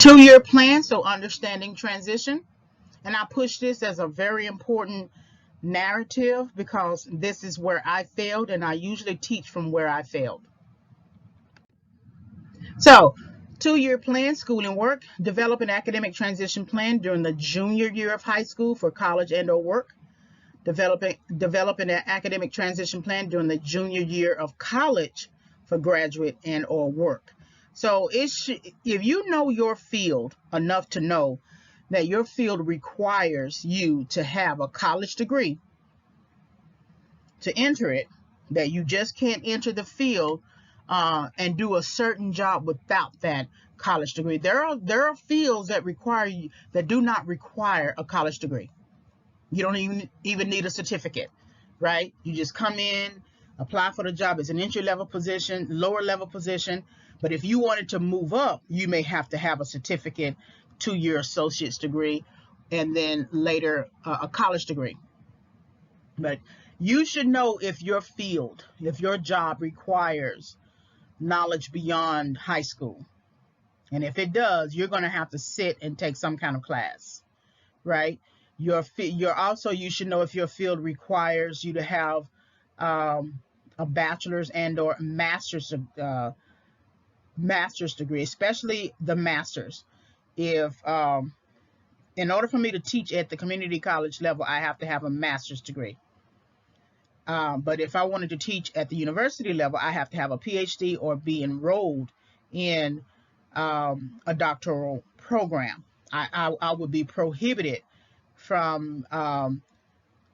2-year plan, so understanding transition. And I push this as a very important narrative because this is where I failed, and I usually teach from where I failed. So, 2-year plan, school and work. Develop an academic transition plan during the junior year of high school for college and or work. Develop an academic transition plan during the junior year of college for graduate and or work. So if you know your field enough to know that your field requires you to have a college degree to enter it, that you just can't enter the field and do a certain job without that college degree. There are fields that do not require a college degree. You don't even need a certificate, right? You just come in, apply for the job. It's an entry-level position, lower-level position. But if you wanted to move up, you may have to have a certificate, 2-year associate's degree, and then later a college degree. But you should know if your field, if your job requires knowledge beyond high school. And if it does, you're going to have to sit and take some kind of class, right? You should know if your field requires you to have a bachelor's and or master's degree, especially the master's. If in order for me to teach at the community college level, I have to have a master's degree. But if I wanted to teach at the university level, I have to have a PhD or be enrolled in a doctoral program. I would be prohibited from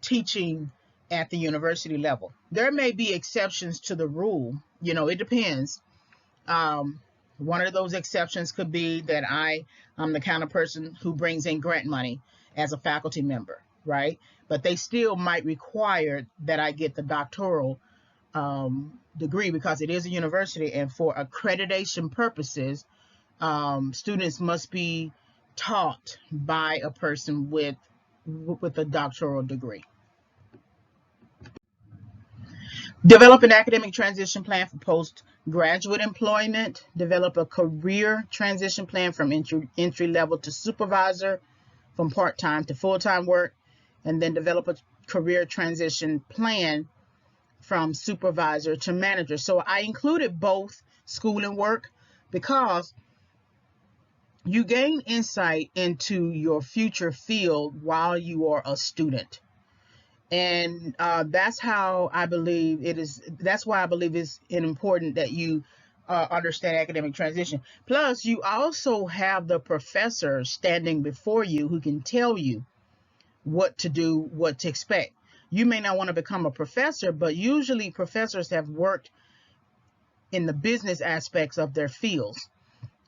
teaching at the university level. There may be exceptions to the rule. It depends. One of those exceptions could be that I'm the kind of person who brings in grant money as a faculty member, right? But they still might require that I get the doctoral degree because it is a university, and for accreditation purposes, students must be taught by a person with a doctoral degree. Develop an academic transition plan for postgraduate employment. Develop a career transition plan from entry level to supervisor, from part-time to full-time work, and then develop a career transition plan from supervisor to manager. So I included both school and work because you gain insight into your future field while you are a student. And that's how I believe it is. That's why I believe it's important that you understand academic transition. Plus, you also have the professor standing before you who can tell you what to do, what to expect. You may not want to become a professor, but usually professors have worked in the business aspects of their fields.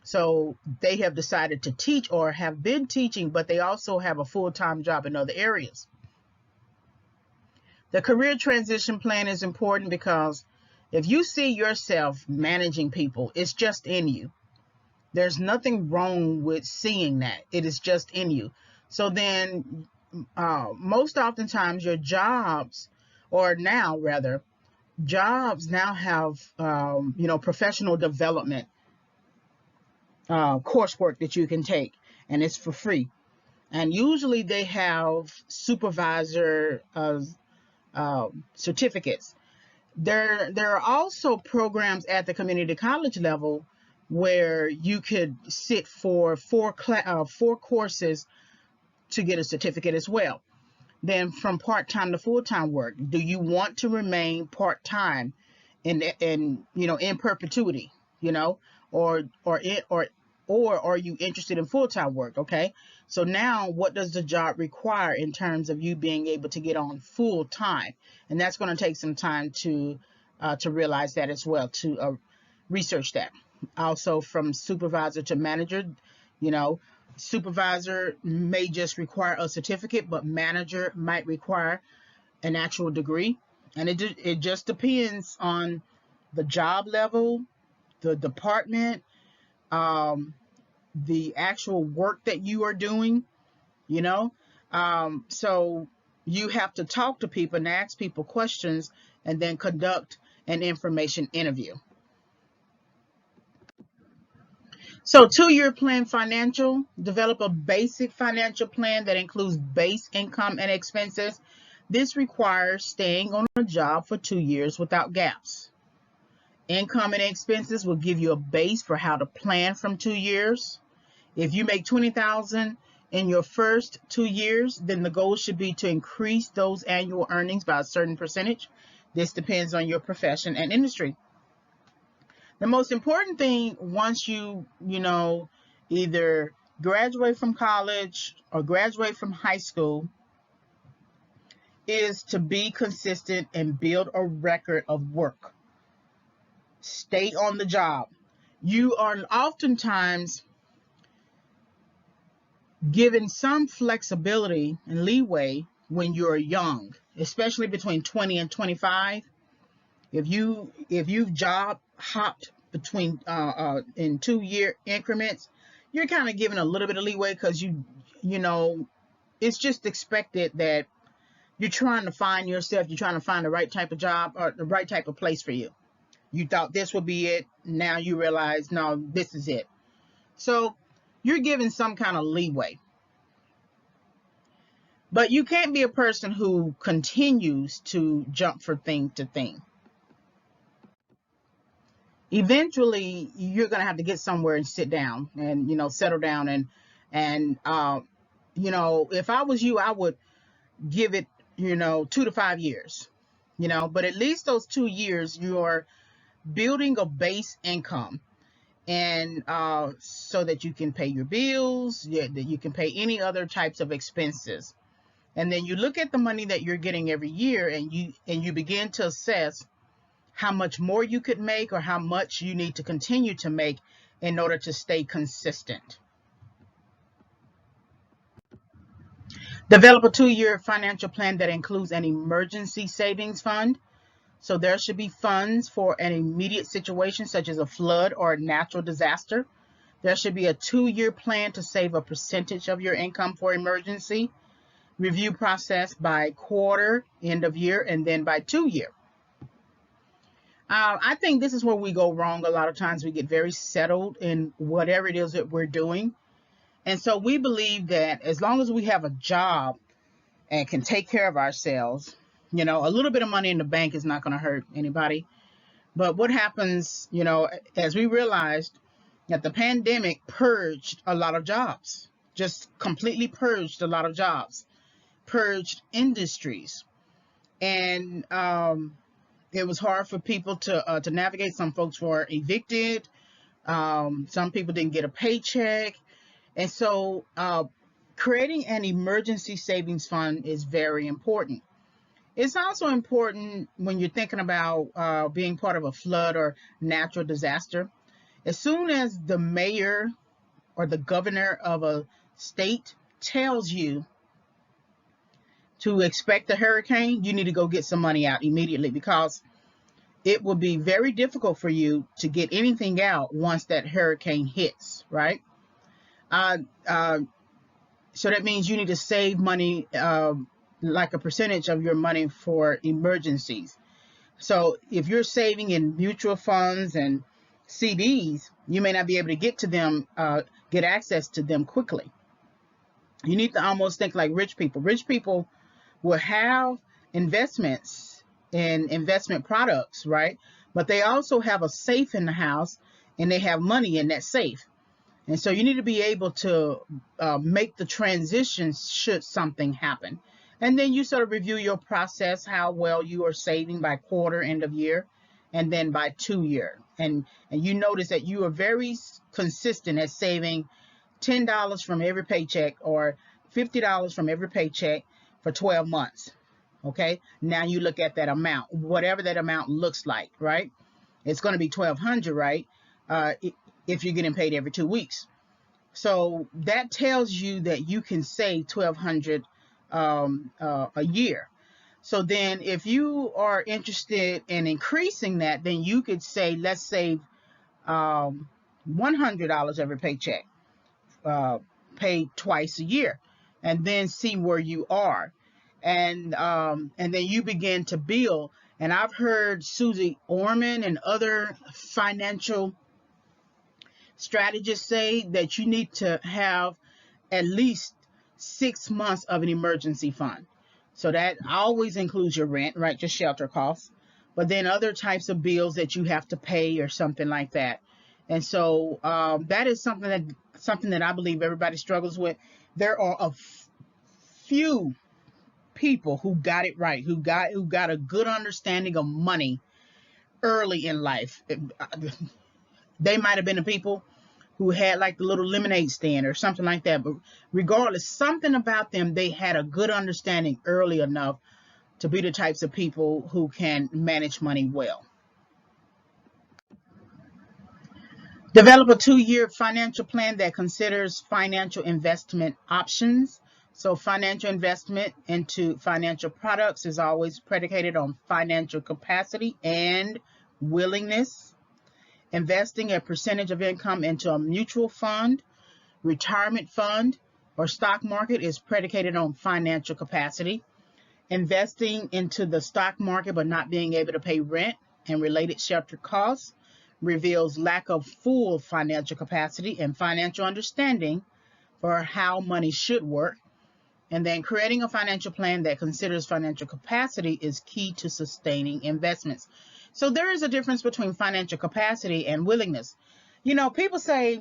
So they have decided to teach or have been teaching, but they also have a full-time job in other areas. The career transition plan is important because if you see yourself managing people, it's just in you. There's nothing wrong with seeing that. It is just in you. So then most oftentimes your jobs now have, professional development coursework that you can take, and it's for free. And usually they have supervisor certificates. There are also programs at the community college level where you could sit for four courses to get a certificate as well. Then from part-time to full-time work, do you want to remain part-time in perpetuity, or are you interested in full-time work? Okay, so now what does the job require in terms of you being able to get on full-time? And that's going to take some time to realize that as well, to research that. Also, from supervisor to manager, supervisor may just require a certificate, but manager might require an actual degree. And it just depends on the job level, the department, the actual work that you are doing, so you have to talk to people and ask people questions and then conduct an information interview. So 2-year plan financial, develop a basic financial plan that includes base income and expenses. This requires staying on a job for 2 years without gaps. Income and expenses will give you a base for how to plan from 2 years. If you make $20,000 in your first 2 years, then the goal should be to increase those annual earnings by a certain percentage. This depends on your profession and industry. The most important thing once you either graduate from college or graduate from high school is to be consistent and build a record of work. Stay on the job. You are oftentimes given some flexibility and leeway when you're young, especially between 20 and 25. If you've job hopped between in 2-year increments, you're kind of given a little bit of leeway because you know it's just expected that you're trying to find yourself, you're trying to find the right type of job or the right type of place for you. You thought this would be it, now you realize no, this is it. So you're given some kind of leeway. But you can't be a person who continues to jump from thing to thing. Eventually you're going to have to get somewhere and sit down and settle down and if I was you, I would give it 2 to 5 years, but at least those 2 years you're building a base income, and so that you can pay your bills, that you can pay any other types of expenses. And then you look at the money that you're getting every year, and you begin to assess how much more you could make or how much you need to continue to make in order to stay consistent. Develop a 2-year financial plan that includes an emergency savings fund. So there should be funds for an immediate situation such as a flood or a natural disaster. There should be a 2-year plan to save a percentage of your income for emergency. Review process by quarter, end of year, and then by 2-year. I think this is where we go wrong. A lot of times we get very settled in whatever it is that we're doing. And so we believe that as long as we have a job and can take care of ourselves, a little bit of money in the bank is not going to hurt anybody. But what happens, as we realized that the pandemic purged a lot of jobs, just completely purged a lot of jobs, purged industries. And it was hard for people to navigate. Some folks were evicted. Some people didn't get a paycheck. And so creating an emergency savings fund is very important. It's also important when you're thinking about being part of a flood or natural disaster. As soon as the mayor or the governor of a state tells you to expect a hurricane, you need to go get some money out immediately, because it will be very difficult for you to get anything out once that hurricane hits, right? So that means you need to save money, like a percentage of your money for emergencies. So if you're saving in mutual funds and CDs, you may not be able to get to them, get access to them quickly. You need to almost think like rich people. Rich people will have investments in investment products, right? But they also have a safe in the house, and they have money in that safe. And so you need to be able to make the transition should something happen. And then you sort of review your process, how well you are saving by quarter, end of year, and then by 2-year. And you notice that you are very consistent at saving $10 from every paycheck or $50 from every paycheck for 12 months. Okay, now you look at that amount, whatever that amount looks like, right? It's going to be $1,200, right? If you're getting paid every 2 weeks. So that tells you that you can save $1,200 a year. So then if you are interested in increasing that, then you could say, let's save $100 every paycheck, paid twice a year, and then see where you are. And then you begin to build. And I've heard Susie Orman and other financial Strategists say that you need to have at least 6 months of an emergency fund. So that always includes your rent, right? Your shelter costs, but then other types of bills that you have to pay or something like that. And so that is something that I believe everybody struggles with. There are a few people who got it right, who got a good understanding of money early in life. They might have been the people who had like the little lemonade stand or something like that. But regardless, something about them, they had a good understanding early enough to be the types of people who can manage money well. Develop a 2-year financial plan that considers financial investment options. So financial investment into financial products is always predicated on financial capacity and willingness. Investing a percentage of income into a mutual fund, retirement fund, or stock market is predicated on financial capacity. Investing into the stock market but not being able to pay rent and related shelter costs reveals lack of full financial capacity and financial understanding for how money should work. And then creating a financial plan that considers financial capacity is key to sustaining investments. So there is a difference between financial capacity and willingness. You know, people say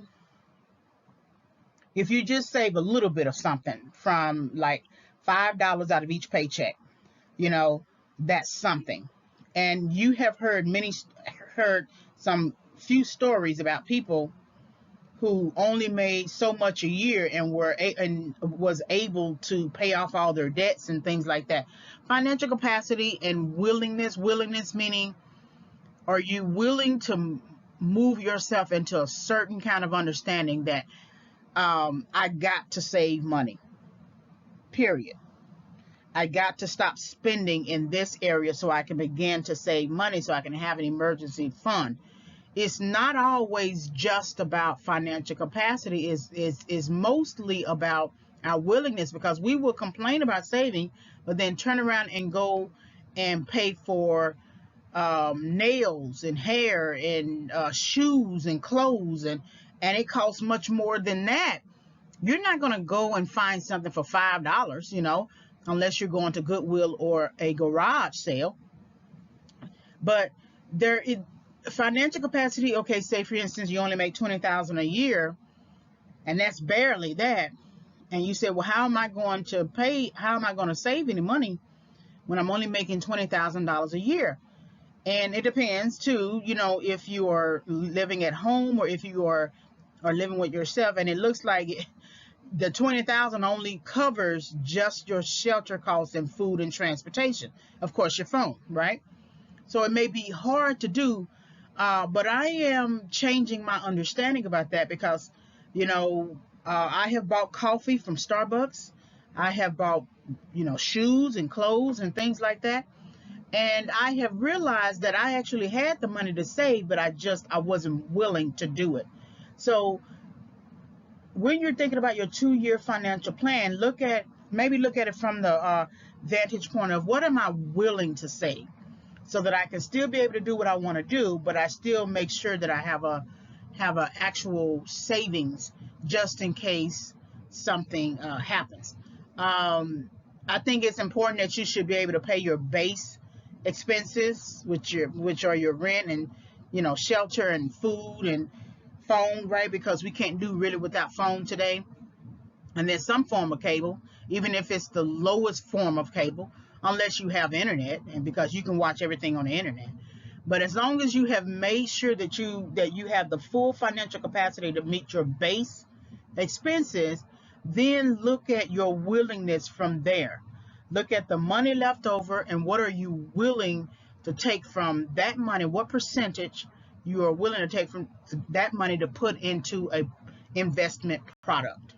if you just save a little bit of something from like $5 out of each paycheck, you know, that's something. And you have heard some few stories about people who only made so much a year and was able to pay off all their debts and things like that. Financial capacity and willingness meaning, are you willing to move yourself into a certain kind of understanding that I got to save money, period. I got to stop spending in this area so I can begin to save money so I can have an emergency fund. It's not always just about financial capacity. Is mostly about our willingness, because we will complain about saving, but then turn around and go and pay for nails and hair and shoes and clothes, and it costs much more than that. You're not going to go and find something for $5, you know, unless you're going to Goodwill or a garage sale. But there is financial capacity. Okay, say for instance you only make $20,000 a year, and that's barely that. And you say, well, how am I going to save any money when I'm only making $20,000 a year? And it depends too, you know, if you are living at home or if you are living with yourself. And it looks like the $20,000 only covers just your shelter costs and food and transportation. Of course, your phone, right? So it may be hard to do, but I am changing my understanding about that because, you know, I have bought coffee from Starbucks. I have bought, you know, shoes and clothes and things like that. And I have realized that I actually had the money to save, but I wasn't willing to do it. So when you're thinking about your 2-year financial plan, look at it from the vantage point of what am I willing to save, so that I can still be able to do what I want to do, but I still make sure that I have a actual savings just in case something happens. I think it's important that you should be able to pay your base expenses, which are your rent and, you know, shelter and food and phone, right? Because we can't do really without phone today. And then some form of cable, even if it's the lowest form of cable, unless you have internet, and because you can watch everything on the internet. But as long as you have made sure that you have the full financial capacity to meet your base expenses, then look at your willingness from there. Look at the money left over and what are you willing to take from that money, what percentage you are willing to take from that money to put into a investment product.